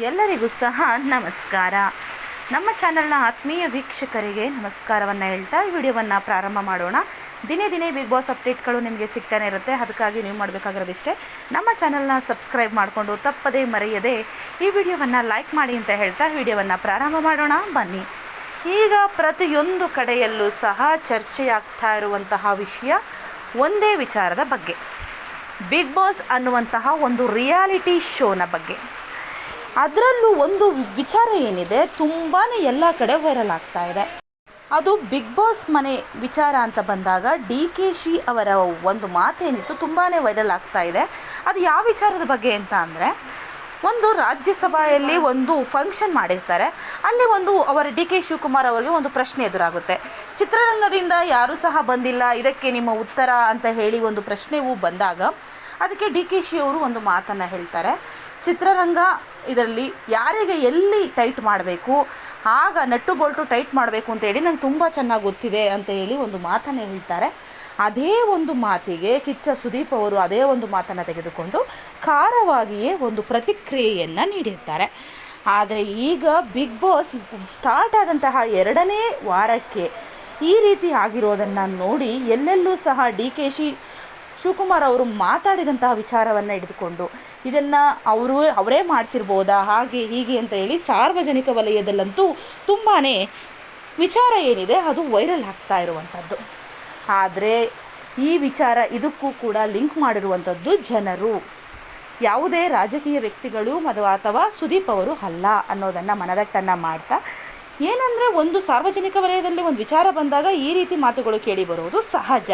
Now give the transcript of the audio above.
ಎಲ್ಲರಿಗೂ ಸಹ ನಮಸ್ಕಾರ. ನಮ್ಮ ಚಾನಲ್ನ ಆತ್ಮೀಯ ವೀಕ್ಷಕರಿಗೆ ನಮಸ್ಕಾರವನ್ನು ಹೇಳ್ತಾ ಈ ವಿಡಿಯೋವನ್ನು ಪ್ರಾರಂಭ ಮಾಡೋಣ. ದಿನೇ ದಿನೇ ಬಿಗ್ ಬಾಸ್ ಅಪ್ಡೇಟ್ಗಳು ನಿಮಗೆ ಸಿಗ್ತಾನೆ ಇರುತ್ತೆ. ಅದಕ್ಕಾಗಿ ನೀವು ಮಾಡಬೇಕಾಗಿರೋದಿಷ್ಟೇ, ನಮ್ಮ ಚಾನಲ್ನ ಸಬ್ಸ್ಕ್ರೈಬ್ ಮಾಡಿಕೊಂಡು ತಪ್ಪದೇ ಮರೆಯದೆ ಈ ವಿಡಿಯೋವನ್ನು ಲೈಕ್ ಮಾಡಿ ಅಂತ ಹೇಳ್ತಾ ವಿಡಿಯೋವನ್ನು ಪ್ರಾರಂಭ ಮಾಡೋಣ ಬನ್ನಿ. ಈಗ ಪ್ರತಿಯೊಂದು ಕಡೆಯಲ್ಲೂ ಸಹ ಚರ್ಚೆಯಾಗ್ತಾ ಇರುವಂತಹ ವಿಷಯ ಒಂದೇ ವಿಚಾರದ ಬಗ್ಗೆ, ಬಿಗ್ ಬಾಸ್ ಅನ್ನುವಂತಹ ಒಂದು ರಿಯಾಲಿಟಿ ಶೋನ ಬಗ್ಗೆ. ಅದರಲ್ಲೂ ಒಂದು ವಿಚಾರ ಏನಿದೆ, ತುಂಬಾ ಎಲ್ಲ ಕಡೆ ವೈರಲ್ ಆಗ್ತಾ ಇದೆ. ಅದು ಬಿಗ್ ಬಾಸ್ ಮನೆ ವಿಚಾರ ಅಂತ ಬಂದಾಗ DKC ಅವರ ಒಂದು ಮಾತೇನಿತ್ತು ತುಂಬಾ ವೈರಲ್ ಆಗ್ತಾ ಇದೆ. ಅದು ಯಾವ ವಿಚಾರದ ಬಗ್ಗೆ ಅಂತ ಅಂದರೆ, ಒಂದು ರಾಜ್ಯಸಭೆಯಲ್ಲಿ ಒಂದು ಫಂಕ್ಷನ್ ಮಾಡಿರ್ತಾರೆ. ಅಲ್ಲಿ ಒಂದು ಅವರ DK ಶಿವಕುಮಾರ್ ಅವರಿಗೆ ಒಂದು ಪ್ರಶ್ನೆ ಎದುರಾಗುತ್ತೆ. ಚಿತ್ರರಂಗದಿಂದ ಯಾರೂ ಸಹ ಬಂದಿಲ್ಲ, ಇದಕ್ಕೆ ನಿಮ್ಮ ಉತ್ತರ ಅಂತ ಹೇಳಿ ಒಂದು ಪ್ರಶ್ನೆಯೂ ಬಂದಾಗ ಅದಕ್ಕೆ DKC ಅವರು ಒಂದು ಮಾತನ್ನು ಹೇಳ್ತಾರೆ. ಚಿತ್ರರಂಗ ಇದರಲ್ಲಿ ಯಾರಿಗೆ ಎಲ್ಲಿ ಟೈಟ್ ಮಾಡಬೇಕು, ಆಗ ನಟ್ಟು ಬೋಲ್ಟು ಟೈಟ್ ಮಾಡಬೇಕು ಅಂತೇಳಿ ನಂಗೆ ತುಂಬ ಚೆನ್ನಾಗಿ ಗೊತ್ತಿದೆ ಅಂತ ಹೇಳಿ ಒಂದು ಮಾತನ್ನು ಹೇಳ್ತಾರೆ. ಅದೇ ಒಂದು ಮಾತಿಗೆ ಕಿಚ್ಚ ಸುದೀಪ್ ಅವರು ಅದೇ ಒಂದು ಮಾತನ್ನು ತೆಗೆದುಕೊಂಡು ಖಾರವಾಗಿಯೇ ಒಂದು ಪ್ರತಿಕ್ರಿಯೆಯನ್ನು ನೀಡಿರ್ತಾರೆ. ಆದರೆ ಈಗ ಬಿಗ್ ಬಾಸ್ ಸ್ಟಾರ್ಟ್ ಆದಂತಹ 2ನೇ ವಾರಕ್ಕೆ ಈ ರೀತಿ ಆಗಿರೋದನ್ನು ನೋಡಿ ಎಲ್ಲೆಲ್ಲೂ ಸಹ DKC ಶಿವಕುಮಾರ್ ಅವರು ಮಾತಾಡಿದಂತಹ ವಿಚಾರವನ್ನು ಹಿಡಿದುಕೊಂಡು ಇದನ್ನು ಅವರೇ ಮಾಡಿಸಿರ್ಬೋದಾ, ಹಾಗೆ ಹೀಗೆ ಅಂತ ಹೇಳಿ ಸಾರ್ವಜನಿಕ ವಲಯದಲ್ಲಂತೂ ತುಂಬಾ ವಿಚಾರ ಏನಿದೆ ಅದು ವೈರಲ್ ಆಗ್ತಾ ಇರುವಂಥದ್ದು. ಆದರೆ ಈ ವಿಚಾರ ಇದಕ್ಕೂ ಕೂಡ ಲಿಂಕ್ ಮಾಡಿರುವಂಥದ್ದು ಜನರು, ಯಾವುದೇ ರಾಜಕೀಯ ವ್ಯಕ್ತಿಗಳು ಅಥವಾ ಸುದೀಪ್ ಅವರು ಅಲ್ಲ ಅನ್ನೋದನ್ನು ಮನದಟ್ಟನ್ನು ಮಾಡ್ತಾ, ಏನಂದರೆ ಒಂದು ಸಾರ್ವಜನಿಕ ವಲಯದಲ್ಲಿ ಒಂದು ವಿಚಾರ ಬಂದಾಗ ಈ ರೀತಿ ಮಾತುಗಳು ಕೇಳಿ ಬರುವುದು ಸಹಜ.